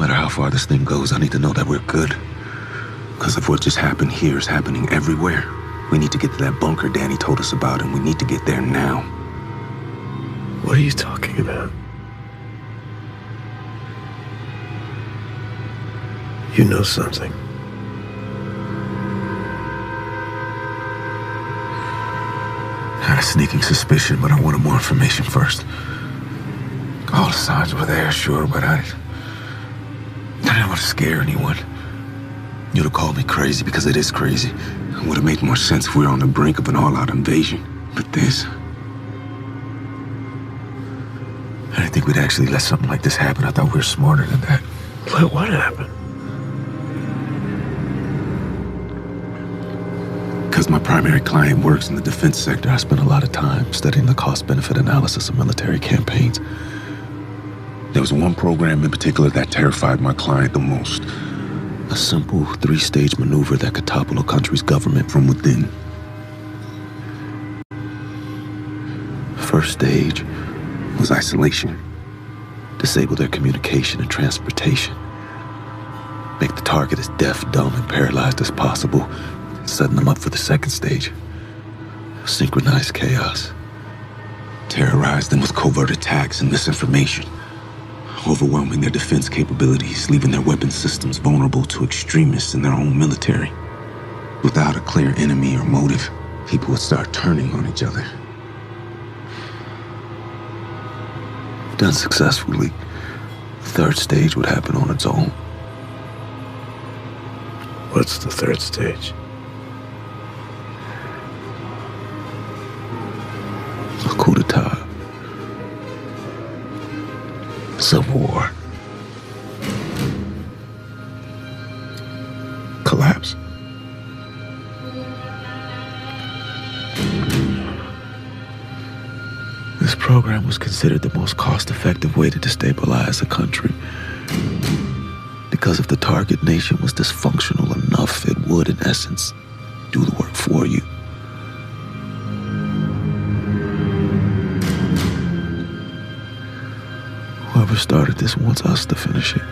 matter how far this thing goes, I need to know that we're good. Because if what just happened here is happening everywhere, we need to get to that bunker Danny told us about, and we need to get there now. What are you talking about? You know something. I had a sneaking suspicion, but I wanted more information first. All the signs were there, sure, but I didn't want to scare anyone. You'd have called me crazy because it is crazy. It would have made more sense if we were on the brink of an all-out invasion. But this... I didn't think we'd actually let something like this happen. I thought we were smarter than that. What happened? Because my primary client works in the defense sector, I spent a lot of time studying the cost-benefit analysis of military campaigns. There was one program in particular that terrified my client the most. A simple 3-stage maneuver that could topple a country's government from within. First stage was isolation. Disable their communication and transportation. Make the target as deaf, dumb, and paralyzed as possible, setting them up for the second stage. Synchronized chaos. Terrorize them with covert attacks and misinformation. Overwhelming their defense capabilities, leaving their weapon systems vulnerable to extremists in their own military. Without a clear enemy or motive, people would start turning on each other. Done successfully, the third stage would happen on its own. What's the third stage? A coup d'etat. Civil war. Collapse. This program was considered the most cost-effective way to destabilize a country. Because if the target nation was dysfunctional enough, it would, in essence, do the work for you. Whoever started this wants us to finish it.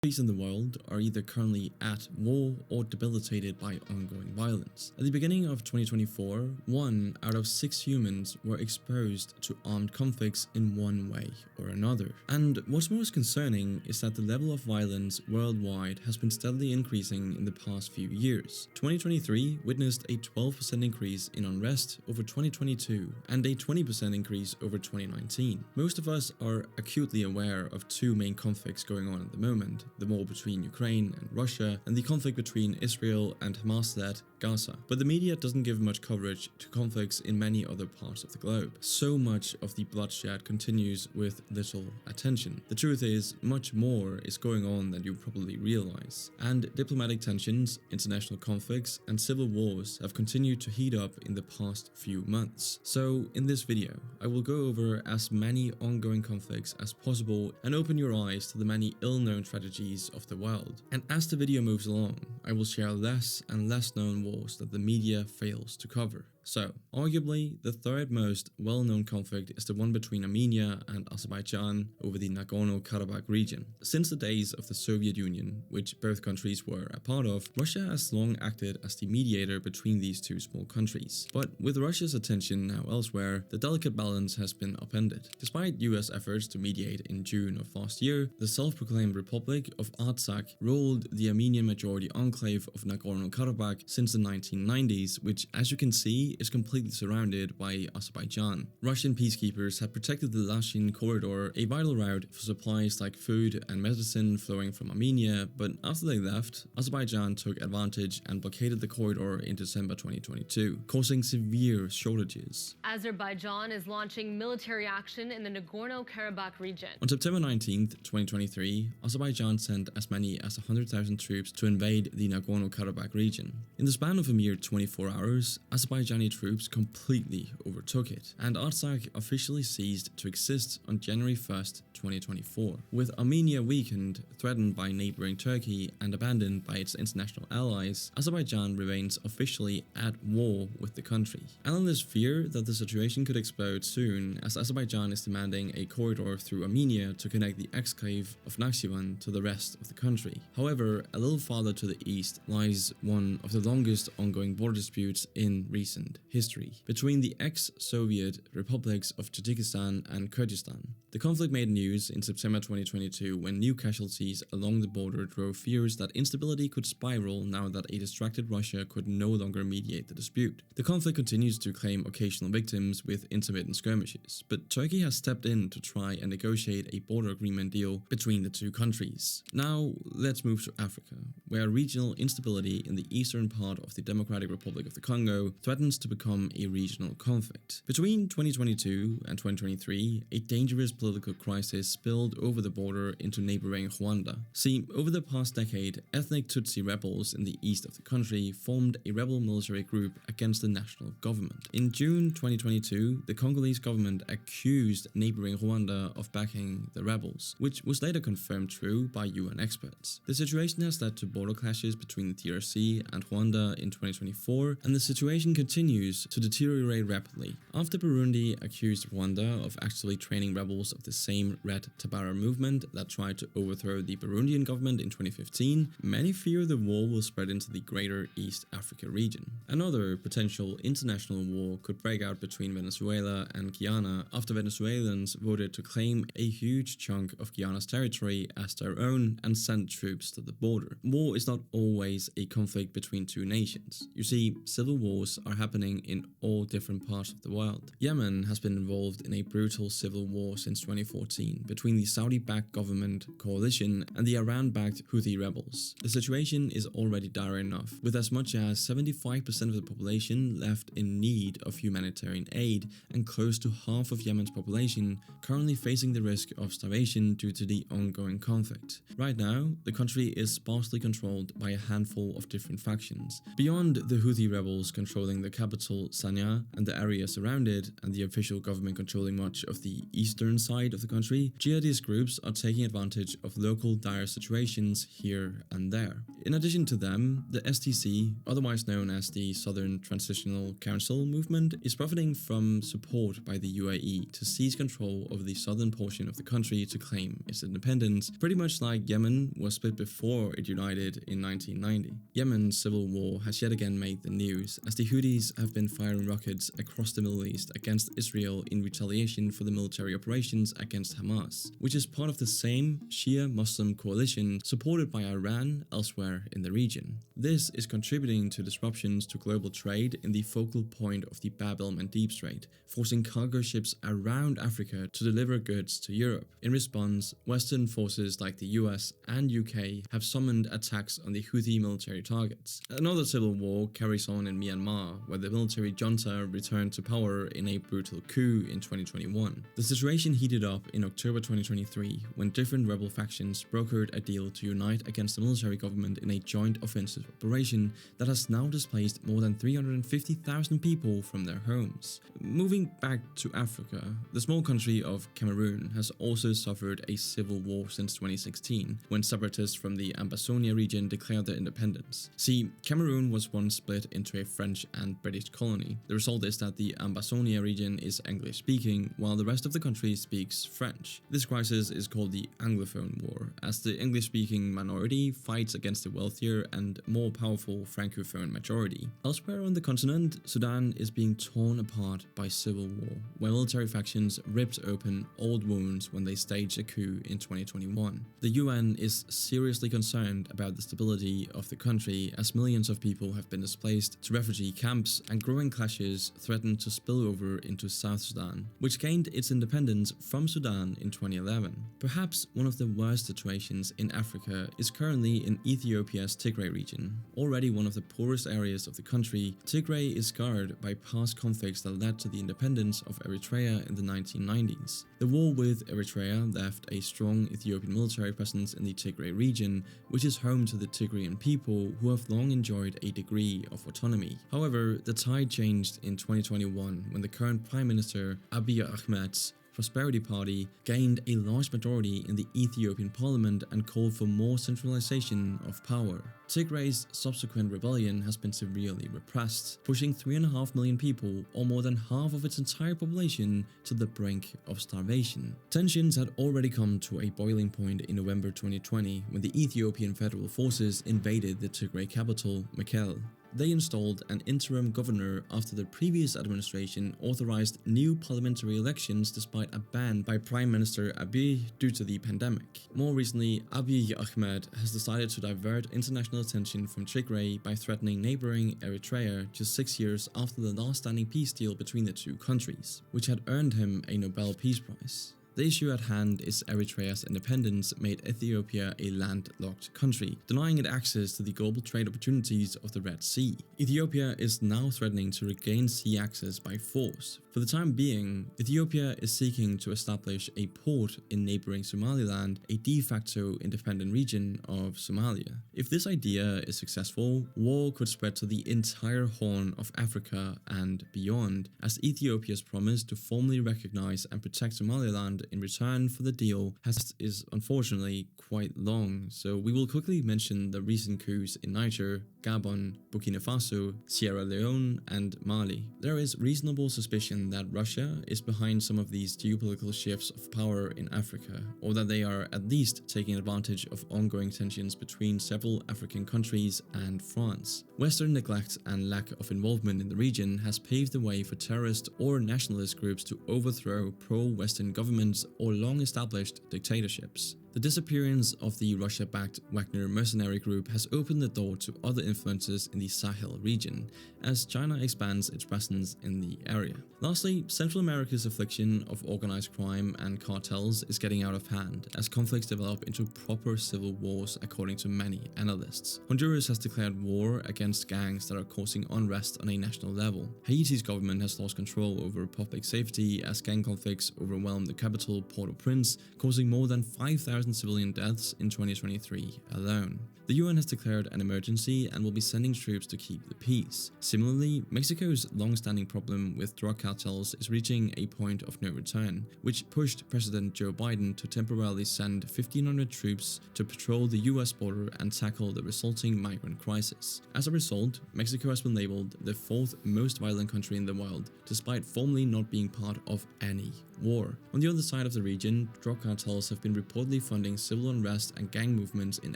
countries in the world are either currently at war or debilitated by ongoing violence. At the beginning of 2024, 1 out of 6 humans were exposed to armed conflicts in one way or another. And what's most concerning is that the level of violence worldwide has been steadily increasing in the past few years. 2023 witnessed a 12% increase in unrest over 2022 and a 20% increase over 2019. Most of us are acutely aware of two main conflicts going on at the moment: the war between Ukraine and Russia and the conflict between Israel and Hamas-led Gaza. But the media doesn't give much coverage to conflicts in many other parts of the globe. So much of the bloodshed continues with little attention. The truth is, much more is going on than you probably realize. And diplomatic tensions, international conflicts, and civil wars have continued to heat up in the past few months. So in this video, I will go over as many ongoing conflicts as possible and open your eyes to the many ill-known tragedies of the world. And as the video moves along, I will share less and less known wars that the media fails to cover. So, arguably, the third most well-known conflict is the one between Armenia and Azerbaijan over the Nagorno-Karabakh region. Since the days of the Soviet Union, which both countries were a part of, Russia has long acted as the mediator between these two small countries. But with Russia's attention now elsewhere, the delicate balance has been upended. Despite US efforts to mediate in June of last year, the self-proclaimed Republic of Artsakh ruled the Armenian-majority enclave of Nagorno-Karabakh since the 1990s, which, as you can see, is completely surrounded by Azerbaijan. Russian peacekeepers had protected the Lashin corridor, a vital route for supplies like food and medicine flowing from Armenia, but after they left, Azerbaijan took advantage and blockaded the corridor in December 2022, causing severe shortages. Azerbaijan is launching military action in the Nagorno-Karabakh region. On September 19th, 2023, Azerbaijan sent as many as 100,000 troops to invade the Nagorno-Karabakh region. In the span of a mere 24 hours, Azerbaijani troops completely overtook it, and Artsakh officially ceased to exist on January 1st, 2024. With Armenia weakened, threatened by neighboring Turkey, and abandoned by its international allies, Azerbaijan remains officially at war with the country. Analysts fear that the situation could explode soon, as Azerbaijan is demanding a corridor through Armenia to connect the exclave of Nakhchivan to the rest of the country. However, a little farther to the east lies one of the longest ongoing border disputes in recent history, between the ex-Soviet republics of Tajikistan and Kyrgyzstan. The conflict made news in September 2022 when new casualties along the border drove fears that instability could spiral now that a distracted Russia could no longer mediate the dispute. The conflict continues to claim occasional victims with intermittent skirmishes, but Turkey has stepped in to try and negotiate a border agreement deal between the two countries. Now, let's move to Africa, where regional instability in the eastern part of the Democratic Republic of the Congo threatens to become a regional conflict. Between 2022 and 2023, a dangerous political crisis spilled over the border into neighboring Rwanda. See, over the past decade, ethnic Tutsi rebels in the east of the country formed a rebel military group against the national government. In June 2022, the Congolese government accused neighboring Rwanda of backing the rebels, which was later confirmed true by UN experts. The situation has led to border clashes between the DRC and Rwanda in 2024, and the situation continues to deteriorate rapidly. After Burundi accused Rwanda of actually training rebels of the same Red Tabara movement that tried to overthrow the Burundian government in 2015, many fear the war will spread into the greater East Africa region. Another potential international war could break out between Venezuela and Guyana after Venezuelans voted to claim a huge chunk of Guyana's territory as their own and send troops to the border. War is not always a conflict between two nations. You see, civil wars are happening in all different parts of the world. Yemen has been involved in a brutal civil war since 2014 between the Saudi-backed government coalition and the Iran-backed Houthi rebels. The situation is already dire enough, with as much as 75% of the population left in need of humanitarian aid and close to half of Yemen's population currently facing the risk of starvation due to the ongoing conflict. Right now, the country is sparsely controlled by a handful of different factions. Beyond the Houthi rebels controlling the capital Sana'a and the area surrounded, and the official government controlling much of the eastern side of the country, jihadist groups are taking advantage of local dire situations here and there. In addition to them, the STC, otherwise known as the Southern Transitional Council movement, is profiting from support by the UAE to seize control over the southern portion of the country to claim its independence, pretty much like Yemen was split before it united in 1990. Yemen's civil war has yet again made the news, as the Houthis have been firing rockets across the Middle East against Israel in retaliation for the military operations against Hamas, which is part of the same Shia Muslim coalition supported by Iran elsewhere in the region. This is contributing to disruptions to global trade in the focal point of the Bab el-Mandeb Strait, forcing cargo ships around Africa to deliver goods to Europe. In response, Western forces like the US and UK have summoned attacks on the Houthi military targets. Another civil war carries on in Myanmar, where the military junta returned to power in a brutal coup in 2021. The situation heated up in October 2023 when different rebel factions brokered a deal to unite against the military government in a joint offensive operation that has now displaced more than 350,000 people from their homes. Moving back to Africa, the small country of Cameroon has also suffered a civil war since 2016, when separatists from the Ambazonia region declared their independence. See, Cameroon was once split into a French and British colony. The result is that the Ambazonia region is English-speaking, while the rest of the country speaks French. This crisis is called the Anglophone War, as the English-speaking minority fights against the wealthier and more powerful Francophone majority. Elsewhere on the continent, Sudan is being torn apart by civil war, where military factions ripped open old wounds when they staged a coup in 2021. The UN is seriously concerned about the stability of the country, as millions of people have been displaced to refugee camps, and growing clashes threaten to spill over into South Sudan, which gained its independence from Sudan in 2011. Perhaps one of the worst situations in Africa is currently in Ethiopia's Tigray region. Already one of the poorest areas of the country, Tigray is scarred by past conflicts that led to the independence of Eritrea in the 1990s. The war with Eritrea left a strong Ethiopian military presence in the Tigray region, which is home to the Tigrayan people who have long enjoyed a degree of autonomy. However, the tide changed in 2021 when the current Prime Minister Abiy Ahmed's Prosperity Party gained a large majority in the Ethiopian parliament and called for more centralization of power. Tigray's subsequent rebellion has been severely repressed, pushing 3.5 million people, or more than half of its entire population, to the brink of starvation. Tensions had already come to a boiling point in November 2020 when the Ethiopian Federal Forces invaded the Tigray capital, Mekelle. They installed an interim governor after the previous administration authorized new parliamentary elections despite a ban by Prime Minister Abiy due to the pandemic. More recently, Abiy Ahmed has decided to divert international attention from Tigray by threatening neighboring Eritrea just 6 years after the last standing peace deal between the two countries, which had earned him a Nobel Peace Prize. The issue at hand is Eritrea's independence made Ethiopia a landlocked country, denying it access to the global trade opportunities of the Red Sea. Ethiopia is now threatening to regain sea access by force. For the time being, Ethiopia is seeking to establish a port in neighboring Somaliland, a de facto independent region of Somalia. If this idea is successful, war could spread to the entire Horn of Africa and beyond, as Ethiopia's promise to formally recognize and protect Somaliland in return for the deal is unfortunately quite long, so we will quickly mention the recent coups in Niger, Gabon, Burkina Faso, Sierra Leone, and Mali. There is reasonable suspicion that Russia is behind some of these geopolitical shifts of power in Africa, or that they are at least taking advantage of ongoing tensions between several African countries and France. Western neglect and lack of involvement in the region has paved the way for terrorist or nationalist groups to overthrow pro-Western governments or long-established dictatorships. The disappearance of the Russia-backed Wagner mercenary group has opened the door to other influences in the Sahel region, as China expands its presence in the area. Lastly, Central America's affliction of organized crime and cartels is getting out of hand, as conflicts develop into proper civil wars according to many analysts. Honduras has declared war against gangs that are causing unrest on a national level. Haiti's government has lost control over public safety as gang conflicts overwhelm the capital Port-au-Prince, causing more than 5,000 civilian deaths in 2023 alone. The UN has declared an emergency and will be sending troops to keep the peace. Similarly, Mexico's long-standing problem with drug cartels is reaching a point of no return, which pushed President Joe Biden to temporarily send 1,500 troops to patrol the US border and tackle the resulting migrant crisis. As a result, Mexico has been labeled the fourth most violent country in the world, despite formally not being part of any war. On the other side of the region, drug cartels have been reportedly funding civil unrest and gang movements in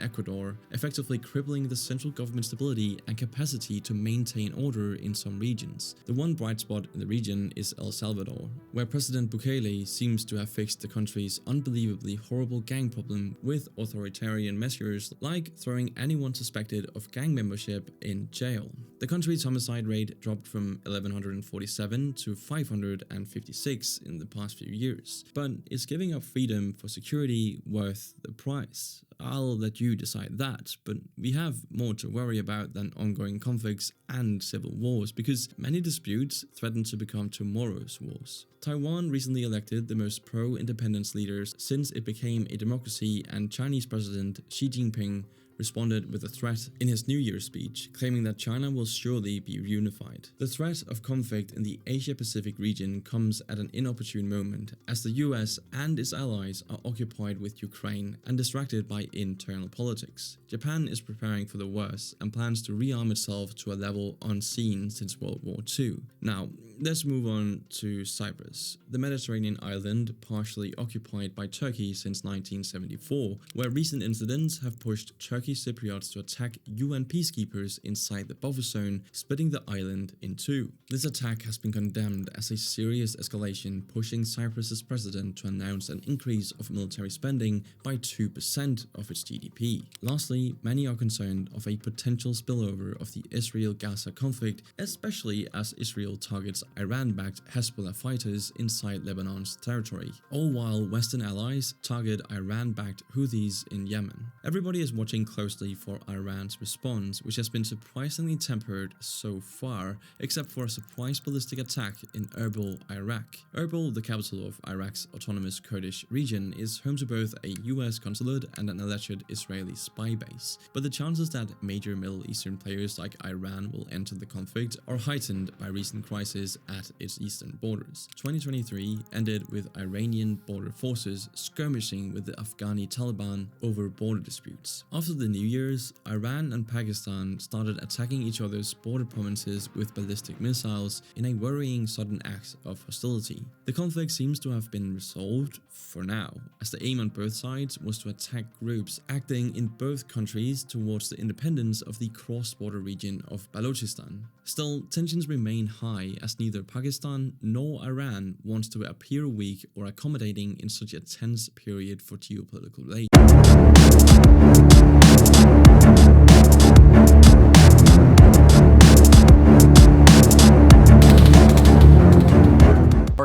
Ecuador, effectively crippling the central government's stability and capacity to maintain order in some regions. The one bright spot in the region is El Salvador, where President Bukele seems to have fixed the country's unbelievably horrible gang problem with authoritarian measures like throwing anyone suspected of gang membership in jail. The country's homicide rate dropped from 1,147 to 556 in the past few years, but is giving up freedom for security worth the price? I'll let you decide that, but we have more to worry about than ongoing conflicts and civil wars, because many disputes threaten to become tomorrow's wars. Taiwan recently elected the most pro-independence leaders since it became a democracy, and Chinese President Xi Jinping responded with a threat in his New Year's speech, claiming that China will surely be reunified. The threat of conflict in the Asia-Pacific region comes at an inopportune moment, as the US and its allies are occupied with Ukraine and distracted by internal politics. Japan is preparing for the worst and plans to rearm itself to a level unseen since World War II. Now, let's move on to Cyprus, the Mediterranean island partially occupied by Turkey since 1974, where recent incidents have pushed Turkey Cypriots to attack UN peacekeepers inside the buffer zone, splitting the island in two. This attack has been condemned as a serious escalation, pushing Cyprus's president to announce an increase of military spending by 2% of its GDP. Lastly, many are concerned of a potential spillover of the Israel-Gaza conflict, especially as Israel targets Iran-backed Hezbollah fighters inside Lebanon's territory, all while Western allies target Iran-backed Houthis in Yemen. Everybody is watching closely for Iran's response, which has been surprisingly tempered so far, except for a surprise ballistic attack in Erbil, Iraq. Erbil, the capital of Iraq's autonomous Kurdish region, is home to both a US consulate and an alleged Israeli spy base, but the chances that major Middle Eastern players like Iran will enter the conflict are heightened by recent crises at its eastern borders. 2023 ended with Iranian border forces skirmishing with the Afghani Taliban over border disputes. After the New Year's, Iran and Pakistan started attacking each other's border provinces with ballistic missiles in a worrying sudden act of hostility. The conflict seems to have been resolved for now, as the aim on both sides was to attack groups acting in both countries towards the independence of the cross-border region of Balochistan. Still, tensions remain high as neither Pakistan nor Iran wants to appear weak or accommodating in such a tense period for geopolitical relations.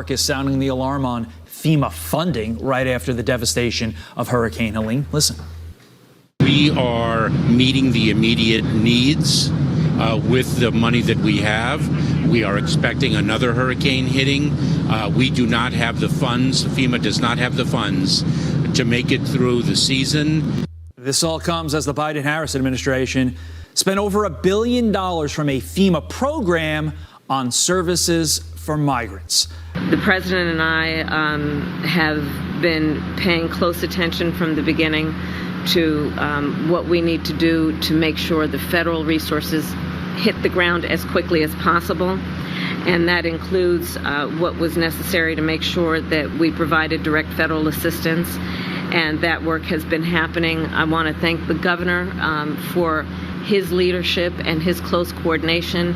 Is sounding the alarm on FEMA funding right after the devastation of Hurricane Helene. Listen. We are meeting the immediate needs with the money that we have. We are expecting another hurricane hitting. We do not have the funds. FEMA does not have the funds to make it through the season. This all comes as the Biden-Harris administration spent over $1 billion from a FEMA program on services for migrants. The president and I have been paying close attention from the beginning to what we need to do to make sure the federal resources hit the ground as quickly as possible. And that includes what was necessary to make sure that we provided direct federal assistance. And that work has been happening. I want to thank the governor for his leadership and his close coordination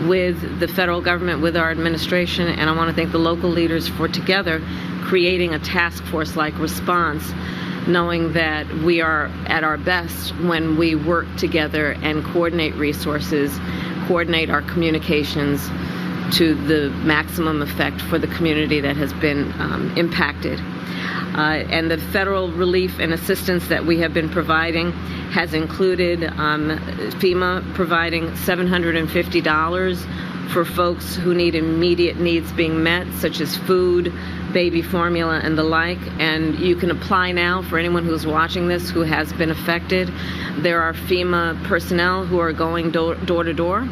with the federal government, with our administration, and I want to thank the local leaders for together creating a task force-like response, knowing that we are at our best when we work together and coordinate resources, coordinate our communications to the maximum effect for the community that has been impacted. And the federal relief and assistance that we have been providing has included FEMA providing $750 for folks who need immediate needs being met, such as food, baby formula, and the like. And you can apply now for anyone who's watching this who has been affected. There are FEMA personnel who are going door to door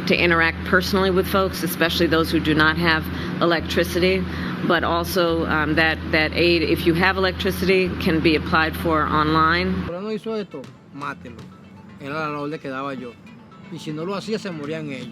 to interact personally with folks, especially those who do not have electricity. But also that aid, if you have electricity, can be applied for online. No hizo esto, mátelo. Era la orden que daba yo. Y si no lo hacía, se morían ellos.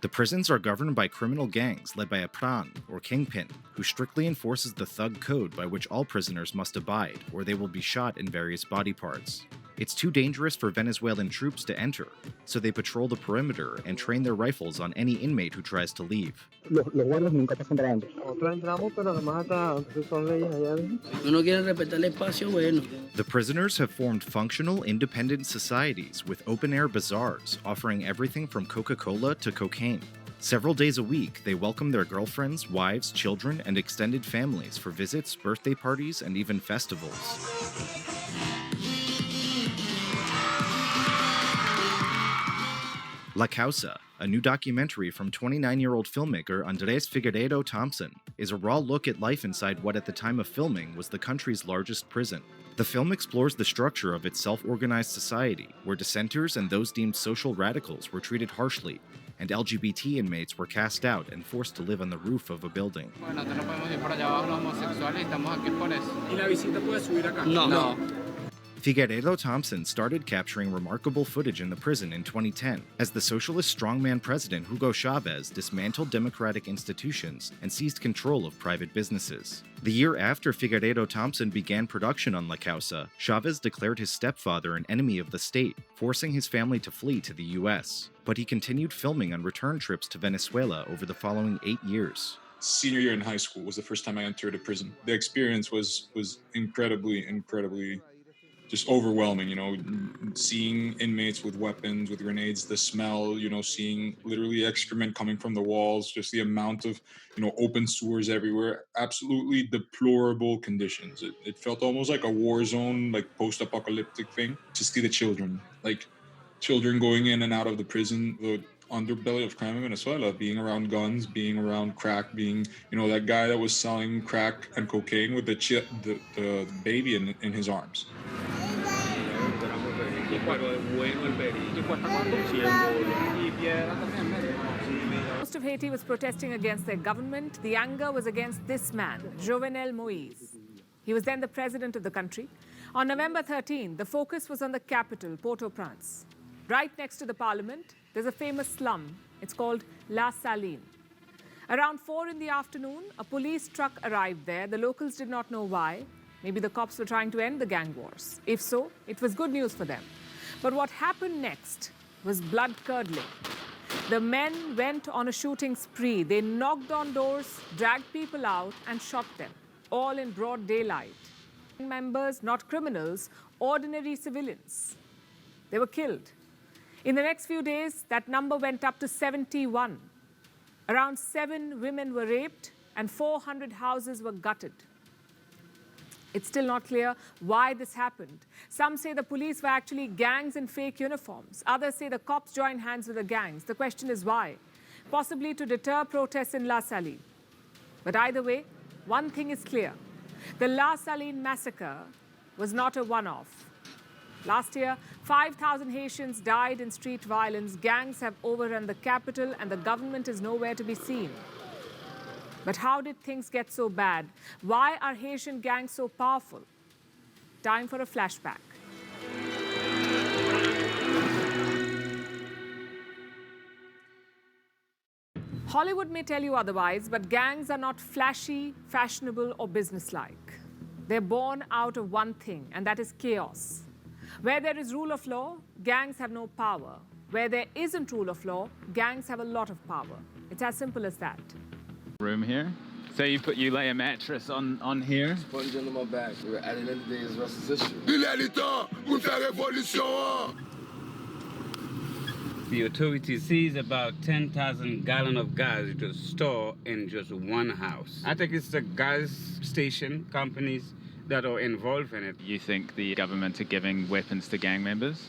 The prisons are governed by criminal gangs led by a pran, or kingpin, who strictly enforces the thug code by which all prisoners must abide, or they will be shot in various body parts. It's too dangerous for Venezuelan troops to enter, so they patrol the perimeter and train their rifles on any inmate who tries to leave. Los guardias nunca pasan por adentro. Nosotros entramos, pero además hasta son leyes allá. Uno quiere respetar el espacio, bueno. The prisoners have formed functional, independent societies with open-air bazaars offering everything from Coca-Cola to cocaine. Several days a week, they welcome their girlfriends, wives, children, and extended families for visits, birthday parties, and even festivals. La Causa, a new documentary from 29-year-old filmmaker Andres Figueiredo Thompson, is a raw look at life inside what at the time of filming was the country's largest prison. The film explores the structure of its self-organized society, where dissenters and those deemed social radicals were treated harshly, and LGBT inmates were cast out and forced to live on the roof of a building. No. Figueiredo Thompson started capturing remarkable footage in the prison in 2010 as the socialist strongman president Hugo Chavez dismantled democratic institutions and seized control of private businesses. The year after Figueiredo Thompson began production on La Causa, Chavez declared his stepfather an enemy of the state, forcing his family to flee to the US. But he continued filming on return trips to Venezuela over the following 8 years. Senior year in high school was the first time I entered a prison. The experience was incredibly just overwhelming, seeing inmates with weapons, with grenades, the smell, seeing literally excrement coming from the walls, just the amount of, open sewers everywhere, absolutely deplorable conditions. It felt almost like a war zone, like post-apocalyptic thing. To see the children, like children going in and out of the prison, the underbelly of crime in Venezuela, being around guns, being around crack, being, that guy that was selling crack and cocaine with the baby in his arms. Most of Haiti was protesting against their government. The anger was against this man, Jovenel Moïse. He was then the president of the country. On November 13, the focus was on the capital, Port-au-Prince. Right next to the parliament, there's a famous slum. It's called La Saline. Around 4 in the afternoon, a police truck arrived there. The locals did not know why. Maybe the cops were trying to end the gang wars. If so, it was good news for them. But what happened next was blood-curdling. The men went on a shooting spree. They knocked on doors, dragged people out, and shot them, all in broad daylight. Members, not criminals, ordinary civilians. They were killed. In the next few days, that number went up to 71. Around 7 women were raped, and 400 houses were gutted. It's still not clear why this happened. Some say the police were actually gangs in fake uniforms. Others say the cops joined hands with the gangs. The question is why? Possibly to deter protests in La Saline. But either way, one thing is clear. The La Saline massacre was not a one-off. Last year, 5,000 Haitians died in street violence. Gangs have overrun the capital and the government is nowhere to be seen. But how did things get so bad? Why are Haitian gangs so powerful? Time for a flashback. Hollywood may tell you otherwise, but gangs are not flashy, fashionable, or businesslike. They're born out of one thing, and that is chaos. Where there is rule of law, gangs have no power. Where there isn't rule of law, gangs have a lot of power. It's as simple as that. Room here. So you lay a mattress on here. Sponge under my back. At the end of the day, it's rest is history. The authorities seized about 10,000 gallons of gas just stored in just one house. I think it's the gas station companies that are involved in it. You think the government are giving weapons to gang members?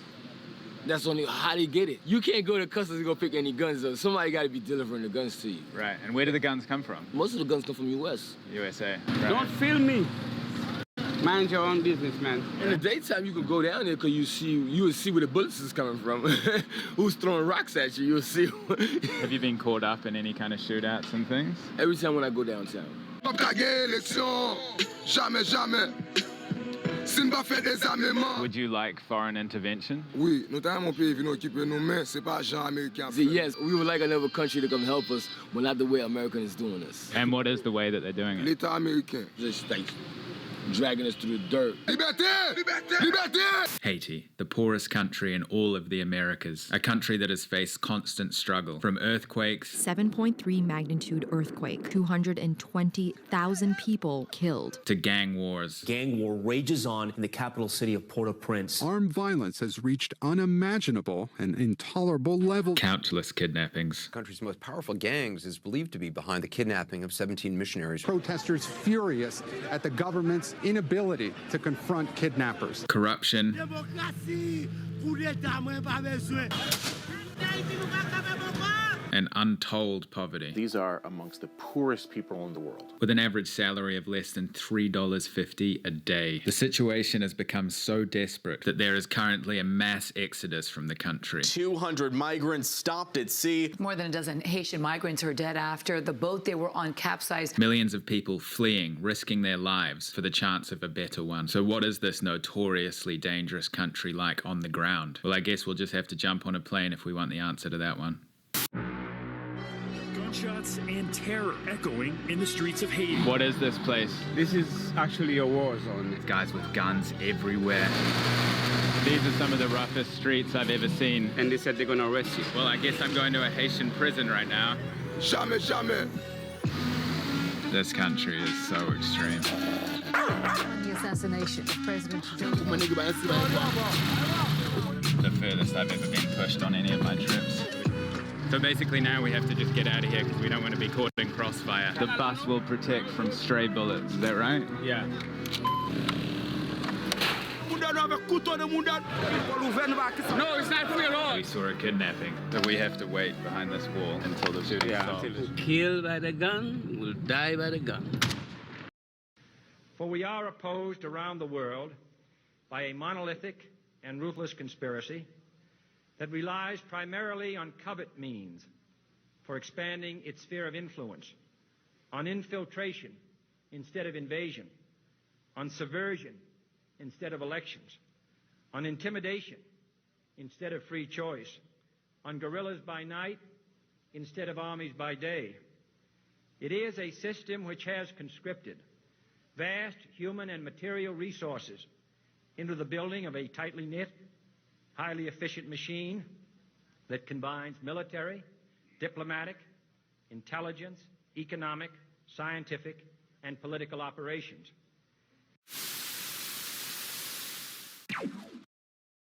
That's only how they get it. You can't go to customs and go pick any guns up. Somebody got to be delivering the guns to you. Right, and where do the guns come from? Most of the guns come from U.S. USA. Right. Don't film me. Mind your own business, man. In the daytime, you can go down there because you will see where the bullets is coming from. Who's throwing rocks at you, you'll see. Have you been caught up in any kind of shootouts and things? Every time when I go downtown. Would you like foreign intervention? Yes, we would like another country to come help us, but not the way America is doing us. And what is the way that they're doing it? Just like dragging us through the dirt. Liberté! Liberté! Haiti, the poorest country in all of the Americas, a country that has faced constant struggle from earthquakes, 7.3 magnitude earthquake, 220,000 people killed, to gang wars. Gang war rages on in the capital city of Port-au-Prince. Armed violence has reached unimaginable and intolerable levels. Countless kidnappings. The country's most powerful gangs is believed to be behind the kidnapping of 17 missionaries. Protesters furious at the government's inability to confront kidnappers. Corruption. And untold poverty. These are amongst the poorest people in the world. With an average salary of less than $3.50 a day. The situation has become so desperate that there is currently a mass exodus from the country. 200 migrants stopped at sea. More than a dozen Haitian migrants are dead after the boat they were on capsized. Millions of people fleeing, risking their lives for the chance of a better one. So what is this notoriously dangerous country like on the ground? Well, I guess we'll just have to jump on a plane if we want the answer to that one. Gunshots and terror echoing in the streets of Haiti. What is this place? This is actually a war zone. There's guys with guns everywhere. These are some of the roughest streets I've ever seen. And they said they're gonna arrest you. Well, I guess I'm going to a Haitian prison right now. Jamais, jamais. This country is so extreme. The assassination of President Joe The furthest I've ever been pushed on any of my trips. So basically now we have to just get out of here because we don't want to be caught in crossfire. The bus will protect from stray bullets, is that right? Yeah. No, it's not free at all. We saw a kidnapping, so we have to wait behind this wall until the shooting stops. Killed by the gun will die by the gun. For we are opposed around the world by a monolithic and ruthless conspiracy that relies primarily on covert means for expanding its sphere of influence, on infiltration instead of invasion, on subversion instead of elections, on intimidation instead of free choice, on guerrillas by night instead of armies by day. It is a system which has conscripted vast human and material resources into the building of a tightly knit, highly efficient machine that combines military, diplomatic, intelligence, economic, scientific, and political operations.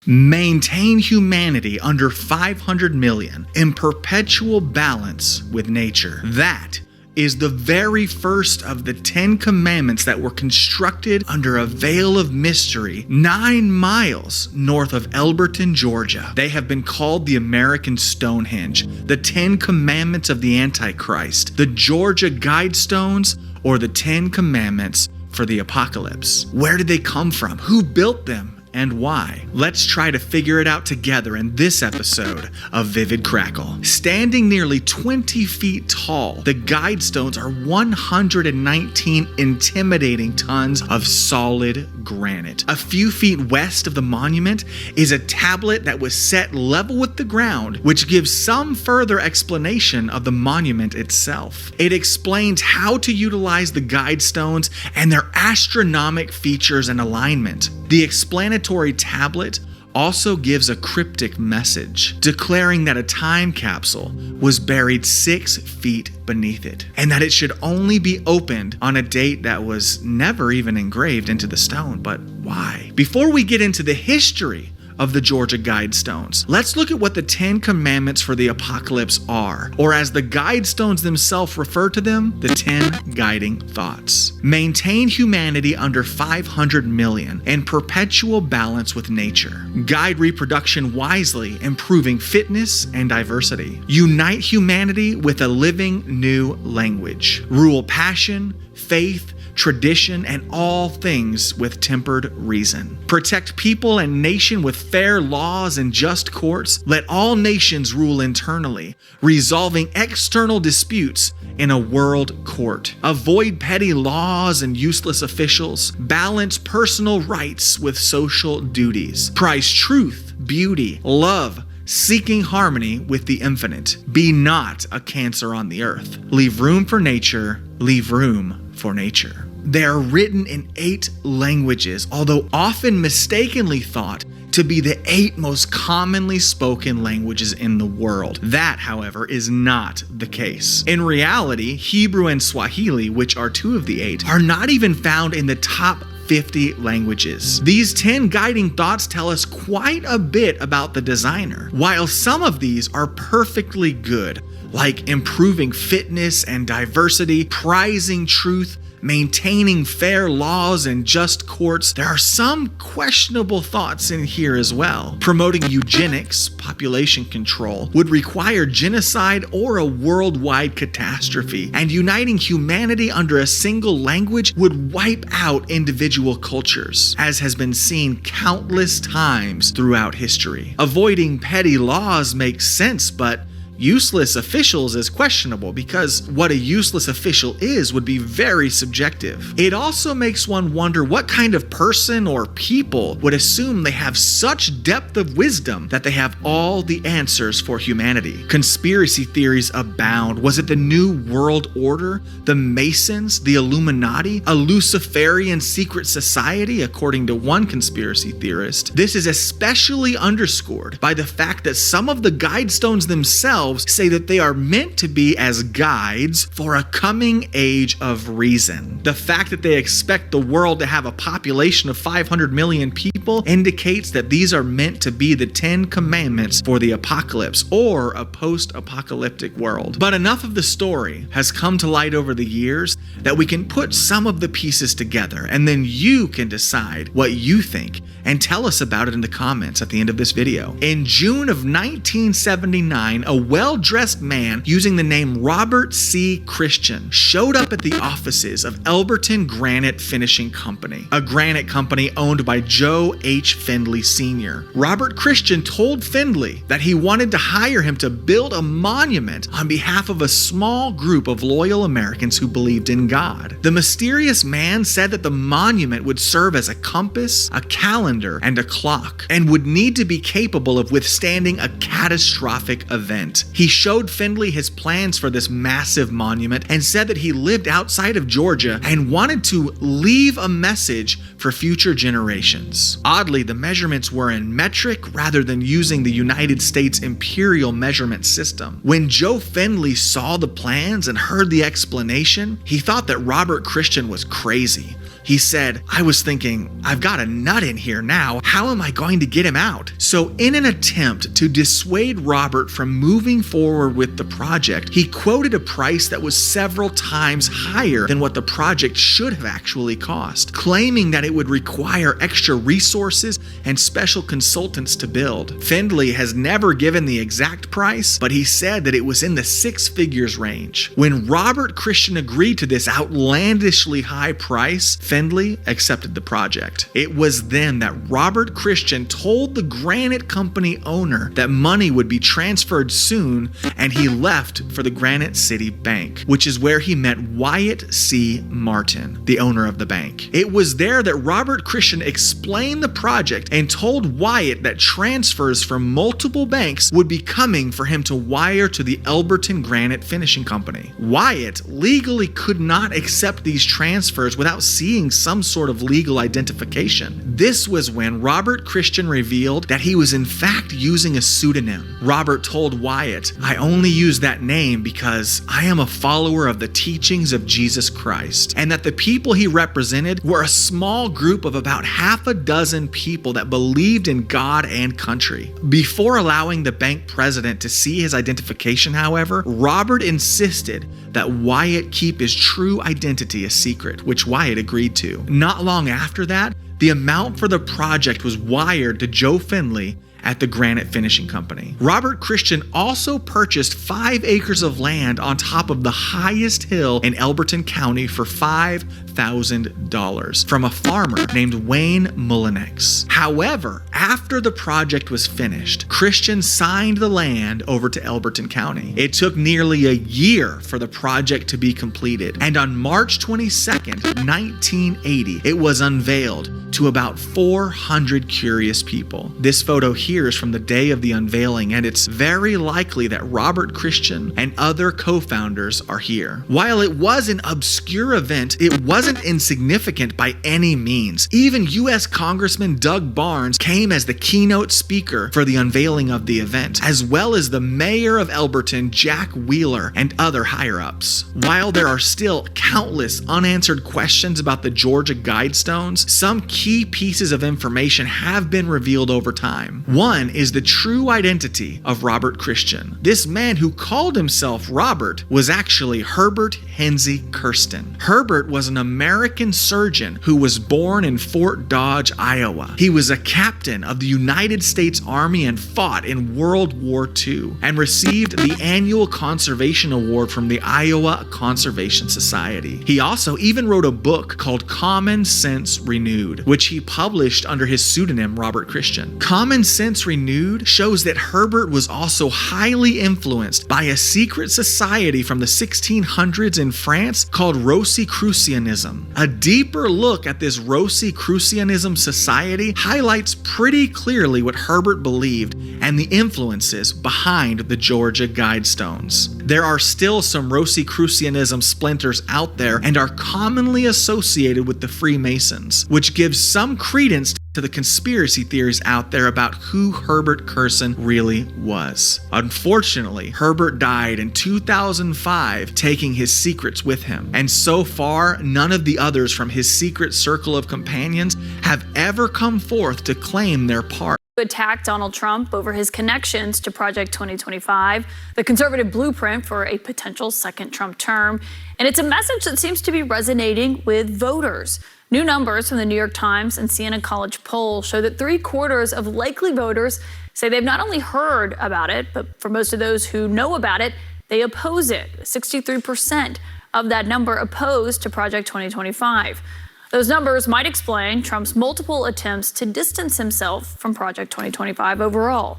Maintain humanity under 500 million in perpetual balance with nature. That is the very first of the 10 commandments that were constructed under a veil of mystery 9 miles north of Elberton, Georgia. They have been called the American Stonehenge, the 10 commandments of the Antichrist, the Georgia Guidestones, or the 10 commandments for the apocalypse. Where did they come from? Who built them? And why? Let's try to figure it out together in this episode of Vivid Crackle. Standing nearly 20 feet tall, the Guidestones are 119 intimidating tons of solid granite. A few feet west of the monument is a tablet that was set level with the ground, which gives some further explanation of the monument itself. It explains how to utilize the Guidestones and their astronomical features and alignment. The explanatory tablet also gives a cryptic message, declaring that a time capsule was buried 6 feet beneath it, and that it should only be opened on a date that was never even engraved into the stone. But why? Before we get into the history of the Georgia Guidestones. Let's look at what the 10 Commandments for the Apocalypse are, or as the Guidestones themselves refer to them, the 10 guiding thoughts. Maintain humanity under 500 million in perpetual balance with nature. Guide reproduction wisely, improving fitness and diversity. Unite humanity with a living new language. Rule passion, faith, tradition, and all things with tempered reason. Protect people and nation with fair laws and just courts. Let all nations rule internally, resolving external disputes in a world court. Avoid petty laws and useless officials. Balance personal rights with social duties. Prize truth, beauty, love, seeking harmony with the infinite. Be not a cancer on the earth. Leave room for nature. Leave room for nature. They are written in 8 languages, although often mistakenly thought to be the 8 most commonly spoken languages in the world. That, however, is not the case. In reality, Hebrew and Swahili, which are 2 of the 8, are not even found in the top 50 languages. These 10 guiding thoughts tell us quite a bit about the designer. While some of these are perfectly good, like improving fitness and diversity, prizing truth, maintaining fair laws and just courts, there are some questionable thoughts in here as well. Promoting eugenics, population control, would require genocide or a worldwide catastrophe, and uniting humanity under a single language would wipe out individual cultures, as has been seen countless times throughout history. Avoiding petty laws makes sense, but useless officials is questionable because what a useless official is would be very subjective. It also makes one wonder what kind of person or people would assume they have such depth of wisdom that they have all the answers for humanity. Conspiracy theories abound. Was it the New World Order, the Masons, the Illuminati, a Luciferian secret society, according to one conspiracy theorist? This is especially underscored by the fact that some of the Guidestones themselves say that they are meant to be as guides for a coming age of reason. The fact that they expect the world to have a population of 500 million people indicates that these are meant to be the 10 commandments for the apocalypse, or a post-apocalyptic world. But enough of the story has come to light over the years that we can put some of the pieces together, and then you can decide what you think and tell us about it in the comments at the end of this video. In June of 1979, a well-dressed man using the name Robert C. Christian showed up at the offices of Elberton Granite Finishing Company, a granite company owned by Joe H. Findley Sr. Robert Christian told Findley that he wanted to hire him to build a monument on behalf of a small group of loyal Americans who believed in God. The mysterious man said that the monument would serve as a compass, a calendar, and a clock, and would need to be capable of withstanding a catastrophic event. He showed Findley his plans for this massive monument and said that he lived outside of Georgia and wanted to leave a message for future generations. Oddly, the measurements were in metric rather than using the United States imperial measurement system. When Joe Findley saw the plans and heard the explanation, he thought that Robert Christian was crazy. He said, "I was thinking, I've got a nut in here now. How am I going to get him out?" So in an attempt to dissuade Robert from moving forward with the project, he quoted a price that was several times higher than what the project should have actually cost, claiming that it would require extra resources and special consultants to build. Findley has never given the exact price, but he said that it was in the 6 figures range. When Robert Christian agreed to this outlandishly high price, Findley accepted the project. It was then that Robert Christian told the granite company owner that money would be transferred soon, and he left for the Granite City Bank, which is where he met Wyatt C. Martin, the owner of the bank. It was there that Robert Christian explained the project and told Wyatt that transfers from multiple banks would be coming for him to wire to the Elberton Granite Finishing Company. Wyatt legally could not accept these transfers without seeing some sort of legal identification. This was when Robert Christian revealed that he was in fact using a pseudonym. Robert told Wyatt, "I only use that name because I am a follower of the teachings of Jesus Christ," and that the people he represented were a small group of about half a dozen people that believed in God and country. Before allowing the bank president to see his identification, however, Robert insisted that Wyatt keep his true identity a secret, which Wyatt agreed to. Not long after that, the amount for the project was wired to Joe Finley at the Granite Finishing Company. Robert Christian also purchased 5 acres of land on top of the highest hill in Elberton County for $5,000 from a farmer named Wayne Mullinex. However, after the project was finished, Christian signed the land over to Elberton County. It took nearly a year for the project to be completed, and on March 22nd, 1980, it was unveiled to about 400 curious people. This photo here is from the day of the unveiling, and it's very likely that Robert Christian and other co-founders are here. While it was an obscure event, it wasn't insignificant by any means. Even U.S. Congressman Doug Barnes came as the keynote speaker for the unveiling of the event, as well as the mayor of Elberton, Jack Wheeler, and other higher-ups. While there are still countless unanswered questions about the Georgia Guidestones, some key pieces of information have been revealed over time. One is the true identity of Robert Christian. This man who called himself Robert was actually Herbert Hensey Kirsten. Herbert was an American surgeon who was born in Fort Dodge, Iowa. He was a captain of the United States Army and fought in World War II and received the annual Conservation Award from the Iowa Conservation Society. He also even wrote a book called Common Sense Renewed, which he published under his pseudonym Robert Christian. Common Sense Renewed shows that Herbert was also highly influenced by a secret society from the 1600s in France called Rosicrucianism. A deeper look at this Rosicrucianism society highlights pretty clearly what Herbert believed and the influences behind the Georgia Guidestones. There are still some Rosicrucianism splinters out there and are commonly associated with the Freemasons, which gives some credence to the conspiracy theories out there about who Herbert Kirsten really was. Unfortunately, Herbert died in 2005, taking his secrets with him. And so far, none of the others from his secret circle of companions have ever come forth to claim their part. Attack Donald Trump over his connections to Project 2025, the conservative blueprint for a potential second Trump term. And it's a message that seems to be resonating with voters. New numbers from the New York Times and Siena College poll show that 3/4 of likely voters say they've not only heard about it, but for most of those who know about it, they oppose it. 63% of that number opposed to Project 2025. Those numbers might explain Trump's multiple attempts to distance himself from Project 2025 overall.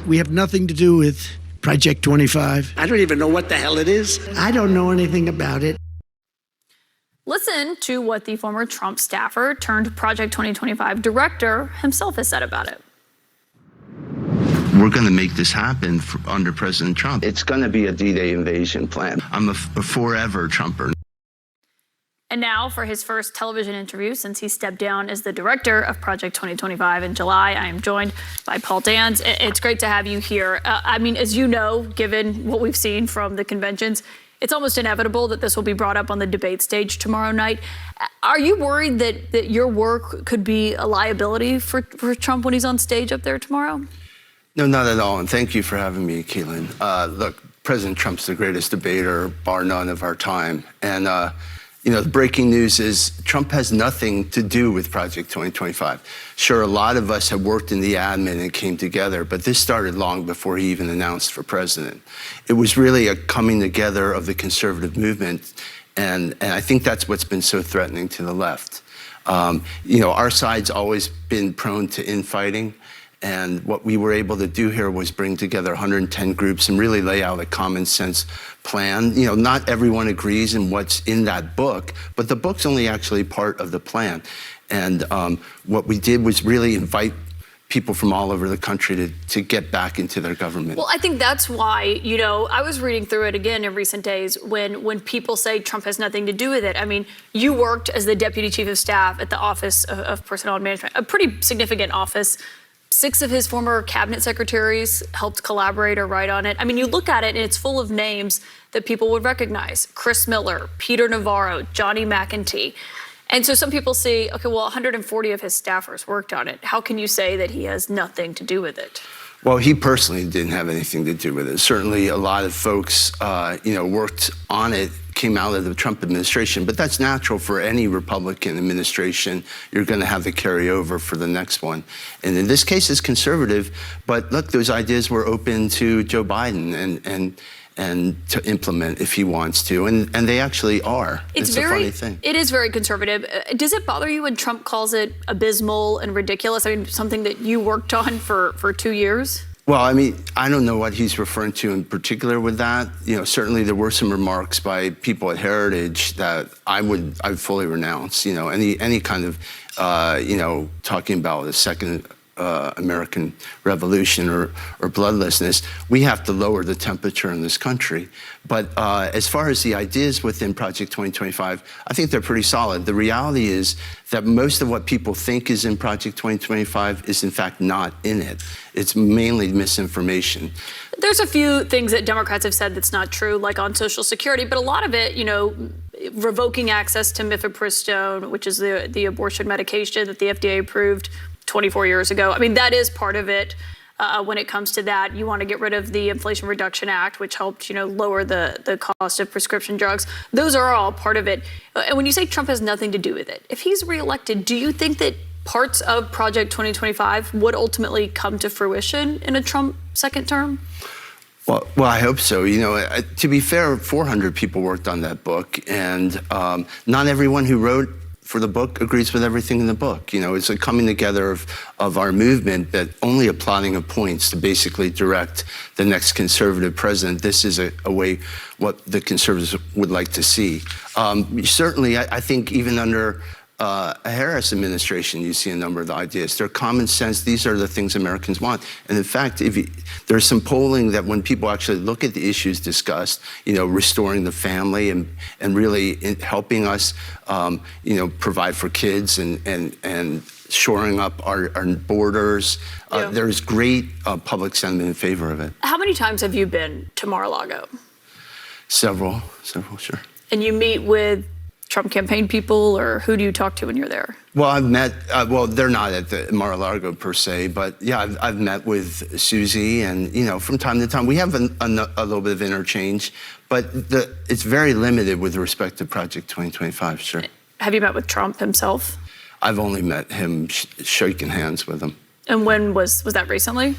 We have nothing to do with Project 25. I don't even know what the hell it is. I don't know anything about it. Listen to what the former Trump staffer turned Project 2025 director himself has said about it. We're going to make this happen under President Trump. It's going to be a D-Day invasion plan. I'm a forever Trumper. And now for his first television interview since he stepped down as the director of Project 2025 in July, I am joined by Paul Dans. It's great to have you here. I mean, as you know, given what we've seen from the conventions, it's almost inevitable that this will be brought up on the debate stage tomorrow night. Are you worried that your work could be a liability for Trump when he's on stage up there tomorrow? No, not at all. And thank you for having me, Keelan. Look, President Trump's the greatest debater, bar none, of our time. And, the breaking news is Trump has nothing to do with Project 2025. Sure, a lot of us have worked in the admin and came together, but this started long before he even announced for president. It was really a coming together of the conservative movement, and I think that's what's been so threatening to the left. Our side's always been prone to infighting, and what we were able to do here was bring together 110 groups and really lay out a common sense plan. Not everyone agrees in what's in that book, but the book's only actually part of the plan. And what we did was really invite people from all over the country to get back into their government. Well, I think that's why, I was reading through it again in recent days when people say Trump has nothing to do with it. I mean, you worked as the deputy chief of staff at the Office of Personnel and Management, a pretty significant office. 6 of his former cabinet secretaries helped collaborate or write on it. I mean, you look at it and it's full of names that people would recognize. Chris Miller, Peter Navarro, Johnny McEntee. And so some people say, okay, well, 140 of his staffers worked on it. How can you say that he has nothing to do with it? Well, he personally didn't have anything to do with it. Certainly a lot of folks, worked on it, came out of the Trump administration, but that's natural for any Republican administration. You're going to have the carryover for the next one. And in this case, it's conservative, but look, those ideas were open to Joe Biden and to implement if he wants to, and they actually are. It's a funny thing. It is very conservative. Does it bother you when Trump calls it abysmal and ridiculous? I mean, something that you worked on for 2 years? Well, I mean, I don't know what he's referring to in particular with that. Certainly there were some remarks by people at Heritage that I'd fully renounce. Any kind of, talking about the second American Revolution or bloodlessness. We have to lower the temperature in this country. But as far as the ideas within Project 2025, I think they're pretty solid. The reality is that most of what people think is in Project 2025 is in fact not in it. It's mainly misinformation. There's a few things that Democrats have said that's not true, like on Social Security, but a lot of it, revoking access to mifepristone, which is the abortion medication that the FDA approved 24 years ago. I mean, that is part of it. When it comes to that, you want to get rid of the Inflation Reduction Act, which helped, lower the cost of prescription drugs. Those are all part of it. And when you say Trump has nothing to do with it, if he's reelected, do you think that parts of Project 2025 would ultimately come to fruition in a Trump second term? Well, I hope so. To be fair, 400 people worked on that book, and not everyone who wrote for the book agrees with everything in the book. It's a coming together of our movement, that only a plotting of points to basically direct the next conservative president. This is a way what the conservatives would like to see. Certainly, I think even under a Harris administration, you see a number of the ideas. They're common sense. These are the things Americans want. And in fact, there's some polling that when people actually look at the issues discussed, restoring the family and really helping us, provide for kids and shoring up our borders, there's great public sentiment in favor of it. How many times have you been to Mar-a-Lago? Several, sure. And you meet with Trump campaign people, or who do you talk to when you're there? Well, I've met, they're not at the Mar-a-Lago per se, but yeah, I've met with Susie, and, from time to time, we have a little bit of interchange, but it's very limited with respect to Project 2025, sure. Have you met with Trump himself? I've only met him, shaking hands with him. And when was that recently?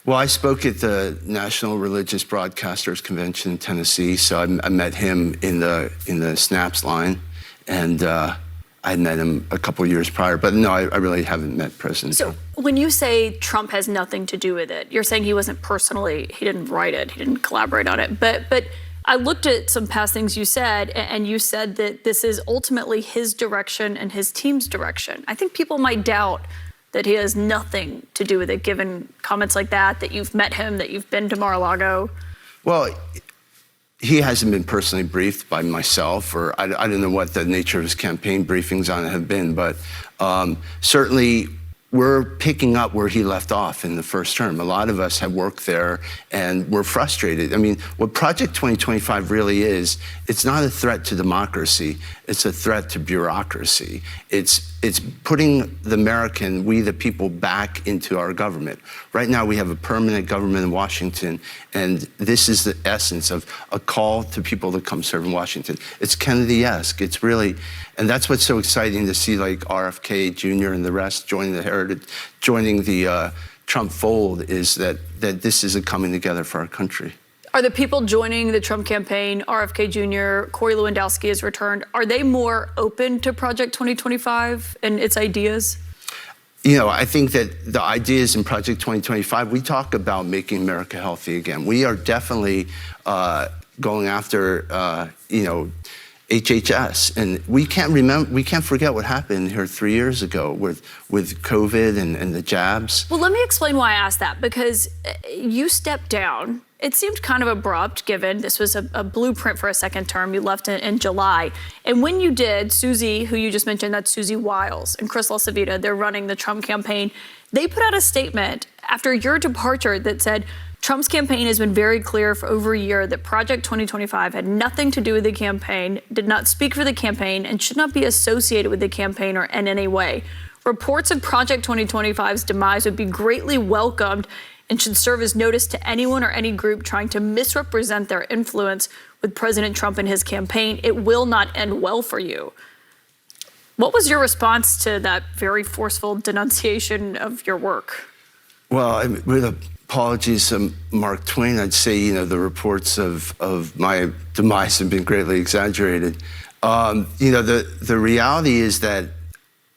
Well, I spoke at the National Religious Broadcasters Convention in Tennessee, so I met him in the Snaps line. And I met him a couple years prior, but no, I really haven't met President Trump. So when you say Trump has nothing to do with it, you're saying he didn't write it, he didn't collaborate on it. But I looked at some past things you said, and you said that this is ultimately his direction and his team's direction. I think people might doubt that he has nothing to do with it, given comments like that you've met him, that you've been to Mar-a-Lago. Well, he hasn't been personally briefed by myself, or I don't know what the nature of his campaign briefings on it have been, but certainly we're picking up where he left off in the first term. A lot of us have worked there, and we're frustrated. I mean, what Project 2025 really is, it's not a threat to democracy, it's a threat to bureaucracy. It's putting we the people, back into our government. Right now, we have a permanent government in Washington, and this is the essence of a call to people to come serve in Washington. It's Kennedy-esque. It's really, and that's what's so exciting to see, like RFK Jr. and the rest joining the Trump fold, is that this is a coming together for our country. Are the people joining the Trump campaign, RFK Jr., Corey Lewandowski has returned, are they more open to Project 2025 and its ideas? I think that the ideas in Project 2025, we talk about making America healthy again. We are definitely going after, HHS, and we can't forget what happened here 3 years ago with COVID and the jabs. Well, let me explain why I asked that, because you stepped down. It seemed kind of abrupt, given this was a blueprint for a second term. You left in July. And when you did, Susie, who you just mentioned, that's Susie Wiles, and Chris LaCivita, they're running the Trump campaign. They put out a statement after your departure that said, Trump's campaign has been very clear for over a year that Project 2025 had nothing to do with the campaign, did not speak for the campaign, and should not be associated with the campaign or in any way. Reports of Project 2025's demise would be greatly welcomed and should serve as notice to anyone or any group trying to misrepresent their influence with President Trump and his campaign. It will not end well for you. What was your response to that very forceful denunciation of your work? Well, with apologies to Mark Twain, I'd say, the reports of my demise have been greatly exaggerated. The reality is that,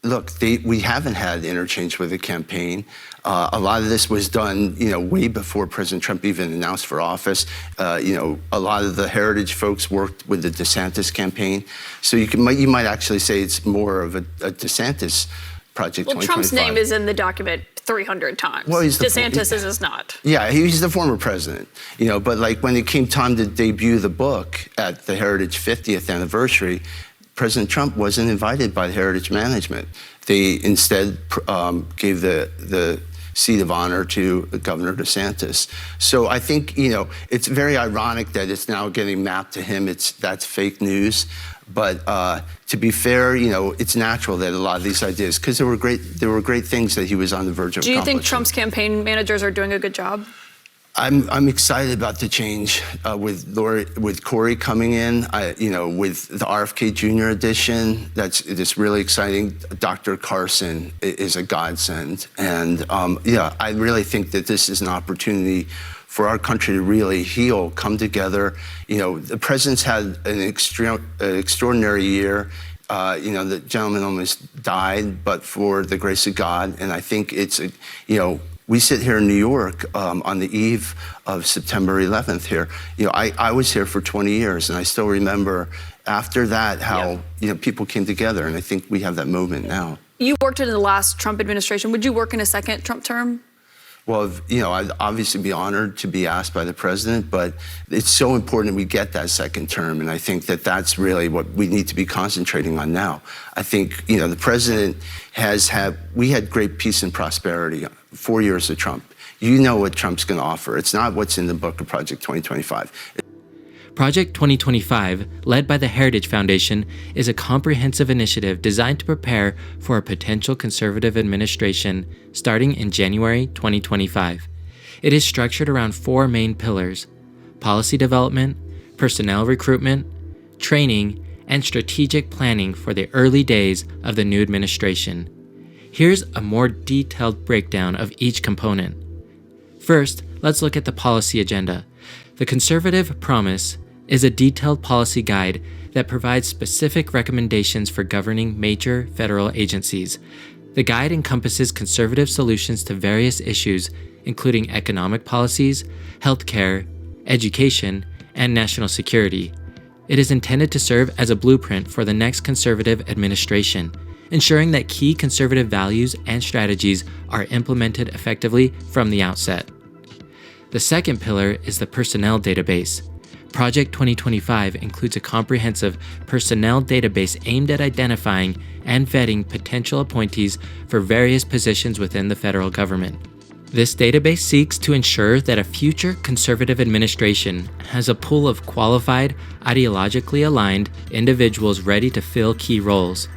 look, we haven't had interchange with the campaign. A lot of this was done, way before President Trump even announced for office. A lot of the Heritage folks worked with the DeSantis campaign. So you might actually say it's more of a DeSantis project. Well, Trump's name is in the document 300 times. Well, DeSantis is not. Yeah, he's the former president. But like when it came time to debut the book at the Heritage 50th anniversary, President Trump wasn't invited by the Heritage management. They instead gave the seat of honor to Governor DeSantis. So I think, it's very ironic that it's now getting mapped to him. That's fake news. But to be fair, it's natural that a lot of these ideas, because there were great things that he was on the verge of accomplishing. Do you think Trump's campaign managers are doing a good job? I'm excited about the change with Corey coming in. With the RFK Jr. edition, it's really exciting. Dr. Carson is a godsend, and I really think that this is an opportunity for our country to really heal, come together. The president's had an extraordinary year. The gentleman almost died, but for the grace of God, and I think it's we sit here in New York on the eve of September 11th here. I was here for 20 years, and I still remember after that how people came together, and I think we have that moment now. You worked in the last Trump administration. Would you work in a second Trump term? Well, I'd obviously be honored to be asked by the president, but it's so important that we get that second term, and I think that that's really what we need to be concentrating on now. I think, the president we had great peace and prosperity 4 years of Trump. You know what Trump's going to offer. It's not what's in the book of Project 2025. Project 2025, led by the Heritage Foundation, is a comprehensive initiative designed to prepare for a potential conservative administration starting in January 2025. It is structured around 4 main pillars: policy development, personnel recruitment, training, and strategic planning for the early days of the new administration. Here's a more detailed breakdown of each component. First, let's look at the policy agenda. The Conservative Promise is a detailed policy guide that provides specific recommendations for governing major federal agencies. The guide encompasses conservative solutions to various issues, including economic policies, healthcare, education, and national security. It is intended to serve as a blueprint for the next conservative administration, ensuring that key conservative values and strategies are implemented effectively from the outset. The second pillar is the personnel database. Project 2025 includes a comprehensive personnel database aimed at identifying and vetting potential appointees for various positions within the federal government. This database seeks to ensure that a future conservative administration has a pool of qualified, ideologically aligned individuals ready to fill key roles.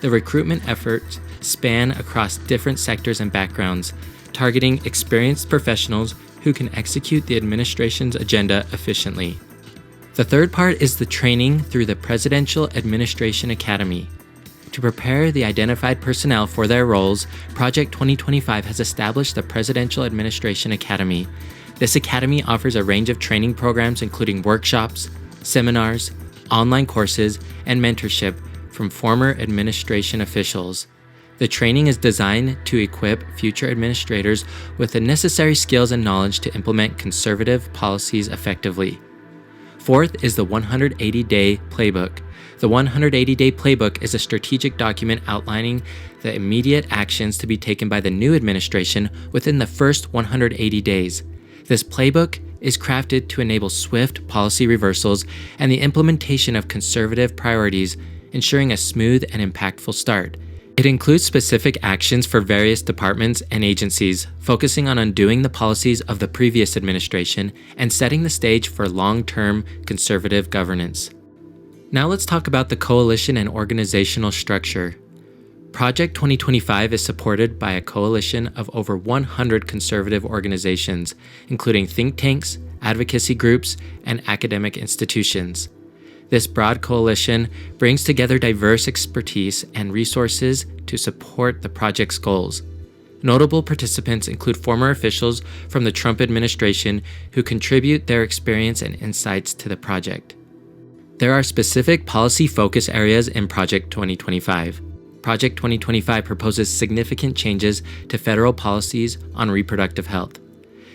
The recruitment efforts span across different sectors and backgrounds, targeting experienced professionals who can execute the administration's agenda efficiently. The third part is the training through the Presidential Administration Academy. To prepare the identified personnel for their roles, Project 2025 has established the Presidential Administration Academy. This academy offers a range of training programs including workshops, seminars, online courses, and mentorship from former administration officials. The training is designed to equip future administrators with the necessary skills and knowledge to implement conservative policies effectively. Fourth is the 180-day playbook. The 180-day playbook is a strategic document outlining the immediate actions to be taken by the new administration within the first 180 days. This playbook is crafted to enable swift policy reversals and the implementation of conservative priorities, ensuring a smooth and impactful start. It includes specific actions for various departments and agencies, focusing on undoing the policies of the previous administration and setting the stage for long-term conservative governance. Now let's talk about the coalition and organizational structure. Project 2025 is supported by a coalition of over 100 conservative organizations, including think tanks, advocacy groups, and academic institutions. This broad coalition brings together diverse expertise and resources to support the project's goals. Notable participants include former officials from the Trump administration who contribute their experience and insights to the project. There are specific policy focus areas in Project 2025. Project 2025 proposes significant changes to federal policies on reproductive health.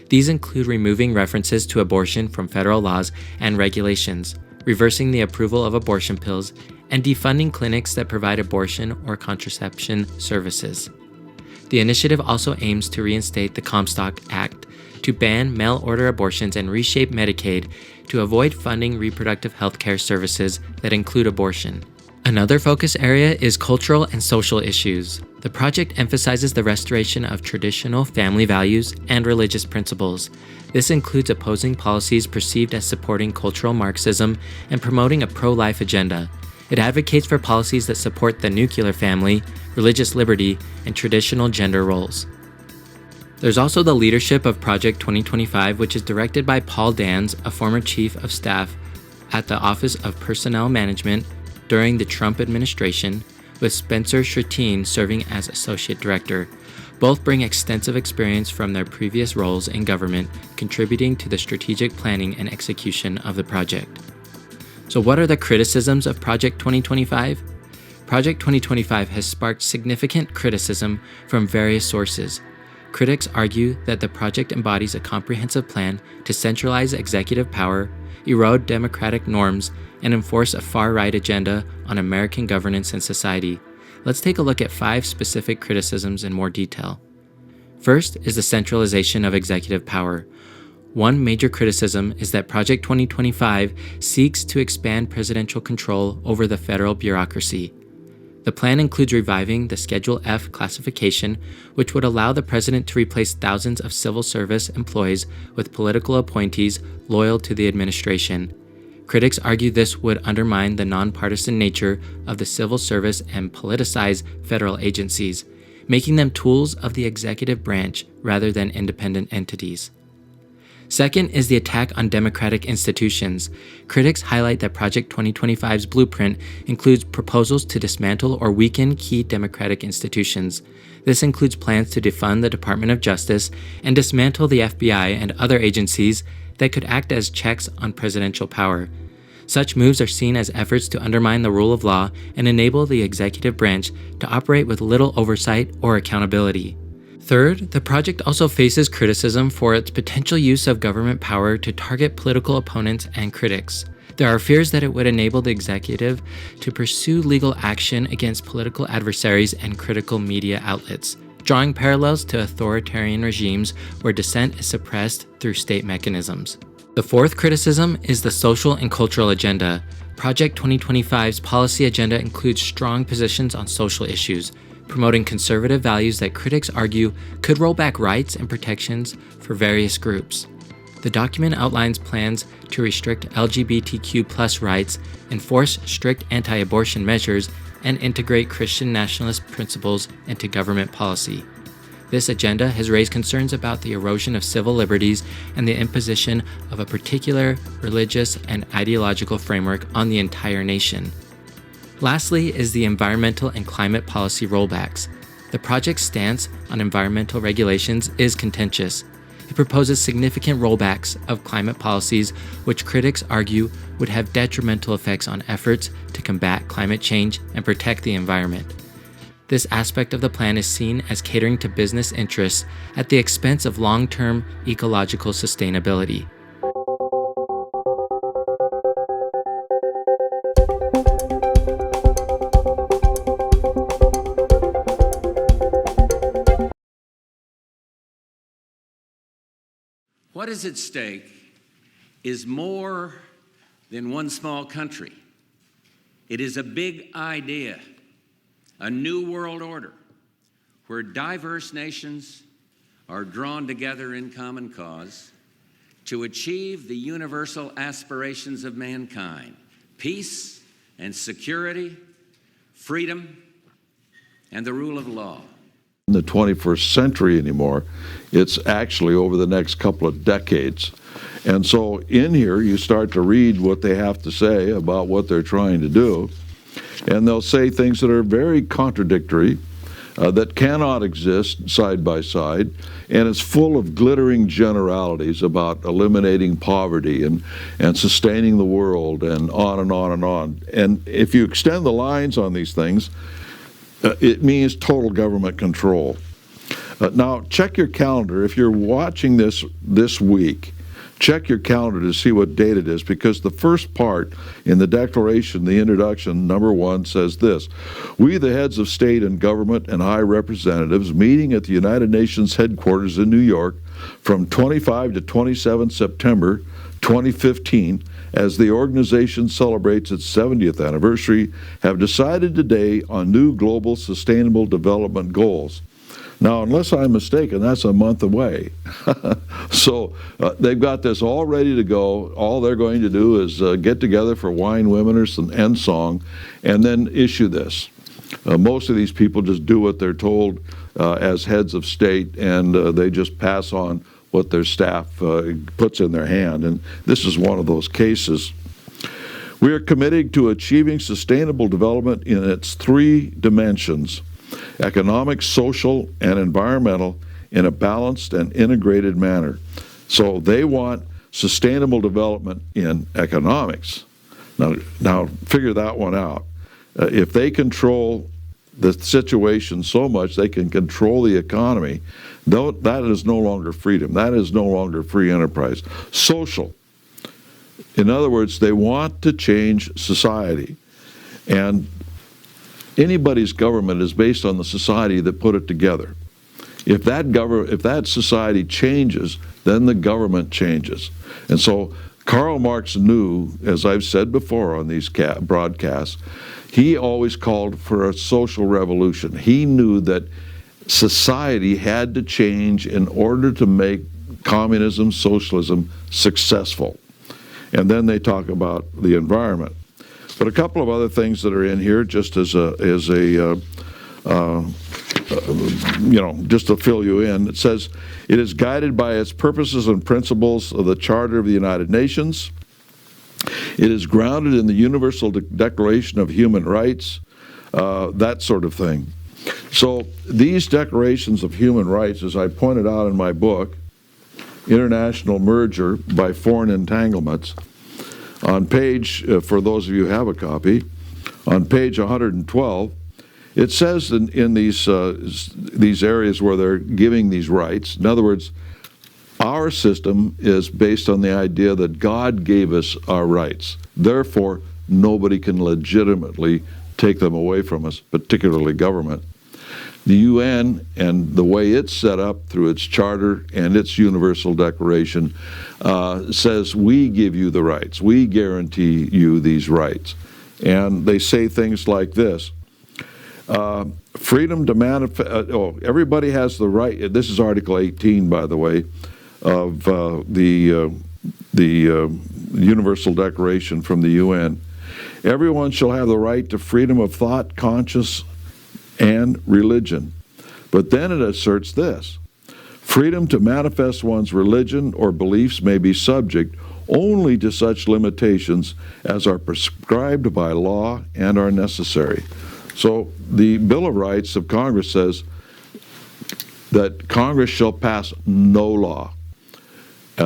These include removing references to abortion from federal laws and regulations, reversing the approval of abortion pills, and defunding clinics that provide abortion or contraception services. The initiative also aims to reinstate the Comstock Act to ban mail-order abortions and reshape Medicaid to avoid funding reproductive health care services that include abortion. Another focus area is cultural and social issues. The project emphasizes the restoration of traditional family values and religious principles. This includes opposing policies perceived as supporting cultural Marxism and promoting a pro-life agenda. It advocates for policies that support the nuclear family, religious liberty, and traditional gender roles. There's also the leadership of Project 2025, which is directed by Paul Dans, a former chief of staff at the Office of Personnel Management during the Trump administration, with Spencer Sherteen serving as associate director. Both bring extensive experience from their previous roles in government, contributing to the strategic planning and execution of the project. So what are the criticisms of Project 2025? Project 2025 has sparked significant criticism from various sources. Critics argue that the project embodies a comprehensive plan to centralize executive power, erode democratic norms, and enforce a far-right agenda on American governance and society. Let's take a look at 5 specific criticisms in more detail. First is the centralization of executive power. One major criticism is that Project 2025 seeks to expand presidential control over the federal bureaucracy. The plan includes reviving the Schedule F classification, which would allow the president to replace thousands of civil service employees with political appointees loyal to the administration. Critics argue this would undermine the nonpartisan nature of the civil service and politicize federal agencies, making them tools of the executive branch rather than independent entities. Second is the attack on democratic institutions. Critics highlight that Project 2025's blueprint includes proposals to dismantle or weaken key democratic institutions. This includes plans to defund the Department of Justice and dismantle the FBI and other agencies that could act as checks on presidential power. Such moves are seen as efforts to undermine the rule of law and enable the executive branch to operate with little oversight or accountability. Third, the project also faces criticism for its potential use of government power to target political opponents and critics. There are fears that it would enable the executive to pursue legal action against political adversaries and critical media outlets, drawing parallels to authoritarian regimes where dissent is suppressed through state mechanisms. The fourth criticism is the social and cultural agenda. Project 2025's policy agenda includes strong positions on social issues, promoting conservative values that critics argue could roll back rights and protections for various groups. The document outlines plans to restrict LGBTQ+ rights, enforce strict anti-abortion measures, and integrate Christian nationalist principles into government policy. This agenda has raised concerns about the erosion of civil liberties and the imposition of a particular religious and ideological framework on the entire nation. Lastly is the environmental and climate policy rollbacks. The project's stance on environmental regulations is contentious. It proposes significant rollbacks of climate policies, which critics argue would have detrimental effects on efforts to combat climate change and protect the environment. This aspect of the plan is seen as catering to business interests at the expense of long-term ecological sustainability. What is at stake is more than one small country. It is a big idea, a new world order, where diverse nations are drawn together in common cause to achieve the universal aspirations of mankind: peace and security, freedom, and the rule of law. In the 21st century anymore. It's actually over the next couple of decades. And so in here, you start to read what they have to say about what they're trying to do, and they'll say things that are very contradictory, that cannot exist side by side, and it's full of glittering generalities about eliminating poverty and sustaining the world, and on and on and on. And if you extend the lines on these things, it means total government control. Now, check your calendar. If you're watching this week, check your calendar to see what date it is, because the first part in the declaration, the introduction, number 1, says this: "We, the heads of state and government and high representatives, meeting at the United Nations headquarters in New York from 25 to 27 September 2015, as the organization celebrates its 70th anniversary, have decided today on new global sustainable development goals." Now, unless I'm mistaken, that's a month away. So they've got this all ready to go. All they're going to do is get together for wine, women, and song, and then issue this. Most of these people just do what they're told as heads of state, and they just pass on what their staff puts in their hand. And this is one of those cases. We are committed to achieving sustainable development in its 3 dimensions: economic, social, and environmental, in a balanced and integrated manner. So they want sustainable development in economics. Now figure that one out. If they control the situation so much they can control the economy, that is no longer freedom. That is no longer free enterprise. Social. In other words, they want to change society. And anybody's government is based on the society that put it together. If that society changes, then the government changes. And so Karl Marx knew, as I've said before on these broadcasts, he always called for a social revolution. He knew that society had to change in order to make communism, socialism successful. And then they talk about the environment. But a couple of other things that are in here, just as a just to fill you in. It says, it is guided by its purposes and principles of the Charter of the United Nations. It is grounded in the Universal Declaration of Human Rights, that sort of thing. So these declarations of human rights, as I pointed out in my book, International Merger by Foreign Entanglements, on page, for those of you who have a copy, on page 112, it says in these areas where they're giving these rights, in other words, our system is based on the idea that God gave us our rights. Therefore, nobody can legitimately take them away from us, particularly government. The UN and the way it's set up through its charter and its Universal Declaration says we give you the rights. We guarantee you these rights. And they say things like this. Freedom to manifest, everybody has the right, this is Article 18, by the way, of the Universal Declaration from the UN. Everyone shall have the right to freedom of thought, conscience, and religion. But then it asserts this: freedom to manifest one's religion or beliefs may be subject only to such limitations as are prescribed by law and are necessary. So the Bill of Rights of Congress says that Congress shall pass no law.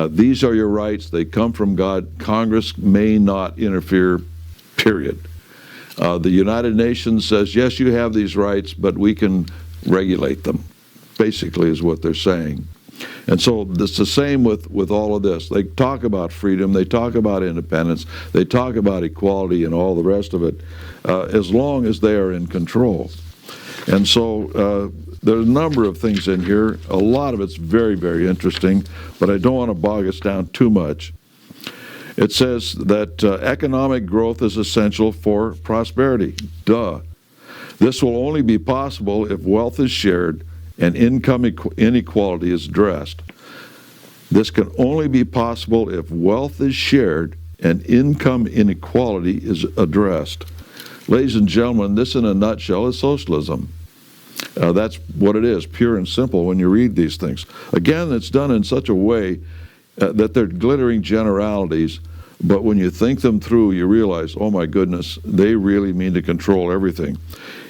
These are your rights. They come from God. Congress may not interfere, period. The United Nations says, yes, you have these rights, but we can regulate them, basically is what they're saying. And so it's the same with all of this. They talk about freedom, they talk about independence, they talk about equality and all the rest of it, as long as they are in control. And so There's a number of things in here. A lot of it's very, very interesting, but I don't want to bog us down too much. It says that economic growth is essential for prosperity. Duh. This will only be possible if wealth is shared and income inequality is addressed. This can only be possible if wealth is shared and income inequality is addressed. Ladies and gentlemen, this in a nutshell is socialism. That's what it is, pure and simple when you read these things. Again, it's done in such a way that they're glittering generalities, but when you think them through, you realize, oh my goodness, they really mean to control everything.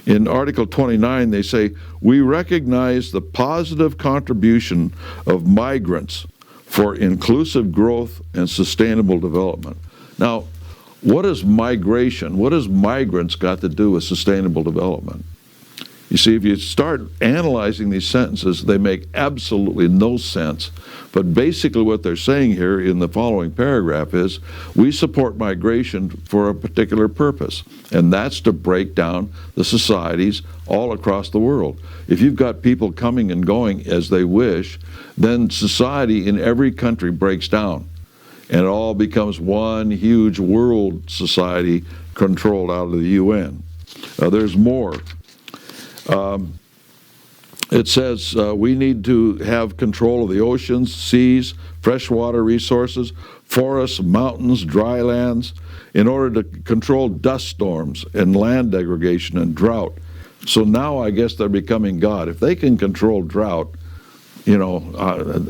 In Article 29, they say, we recognize the positive contribution of migrants for inclusive growth and sustainable development. Now, what is migration? What has migrants got to do with sustainable development? You see, if you start analyzing these sentences, they make absolutely no sense. But basically what they're saying here in the following paragraph is, we support migration for a particular purpose, and that's to break down the societies all across the world. If you've got people coming and going as they wish, then society in every country breaks down, and it all becomes one huge world society controlled out of the UN. There's more. It says we need to have control of the oceans, seas, freshwater resources, forests, mountains, dry lands, in order to control dust storms and land degradation and drought. So now I guess they're becoming God. If they can control drought, you know,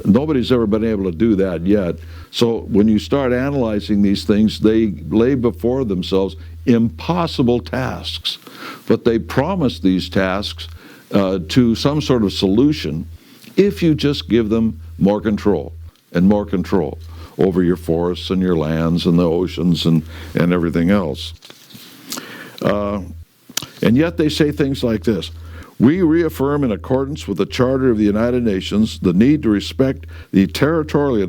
nobody's ever been able to do that yet. So when you start analyzing these things, they lay before themselves impossible tasks. But they promise these tasks to some sort of solution if you just give them more control and more control over your forests and your lands and the oceans and everything else. And yet they say things like this: we reaffirm, in accordance with the Charter of the United Nations, the need to respect the territorial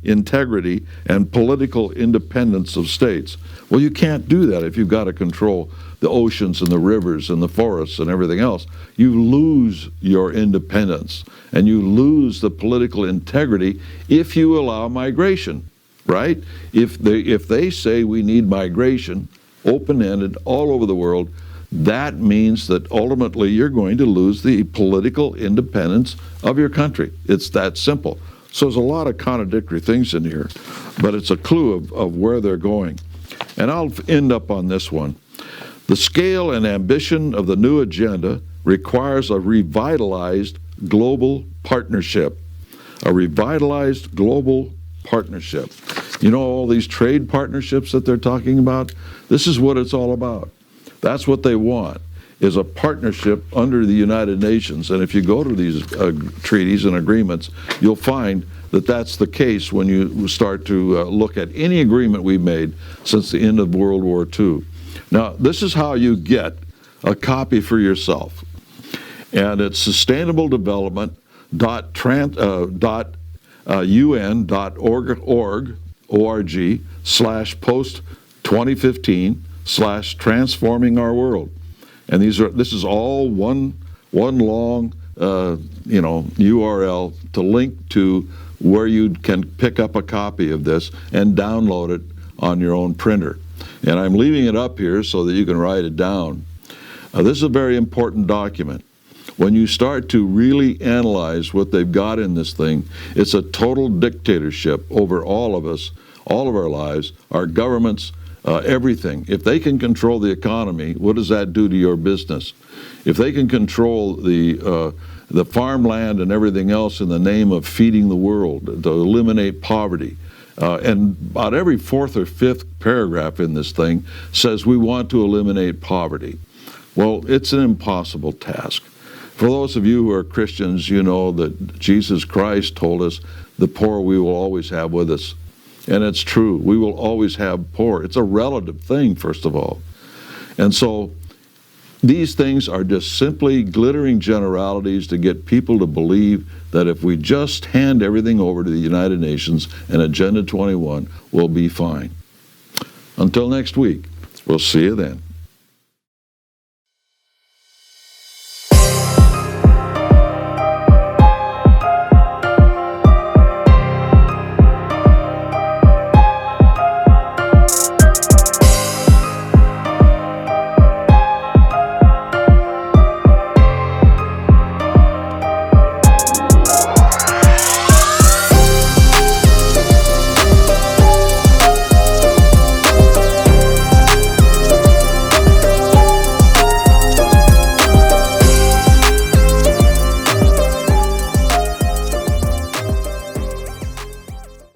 integrity and political independence of states. Well, you can't do that if you've got to control the oceans and the rivers and the forests and everything else. You lose your independence and you lose the political integrity if you allow migration, right? If they say we need migration, open-ended, all over the world, that means that ultimately you're going to lose the political independence of your country. It's that simple. So there's a lot of contradictory things in here, but it's a clue of where they're going. And I'll end up on this one. The scale and ambition of the new agenda requires a revitalized global partnership. A revitalized global partnership. You know all these trade partnerships that they're talking about? This is what it's all about. That's what they want, is a partnership under the United Nations. And if you go to these treaties and agreements, you'll find that that's the case when you start to look at any agreement we've made since the end of World War II. Now, this is how you get a copy for yourself. And it's sustainabledevelopment.un.org/post-2015/transforming our world. And this is all one long URL to link to where you can pick up a copy of this and download it on your own printer. And I'm leaving it up here so that you can write it down. This is a very important document. When you start to really analyze what they've got in this thing, it's a total dictatorship over all of us, all of our lives, our governments, everything. If they can control the economy, what does that do to your business? If they can control the farmland and everything else in the name of feeding the world, to eliminate poverty, and about every fourth or fifth paragraph in this thing says we want to eliminate poverty. Well, it's an impossible task. For those of you who are Christians, you know that Jesus Christ told us the poor we will always have with us. And it's true. We will always have poor. It's a relative thing, first of all. And so these things are just simply glittering generalities to get people to believe that if we just hand everything over to the United Nations and Agenda 21, we'll be fine. Until next week, we'll see you then.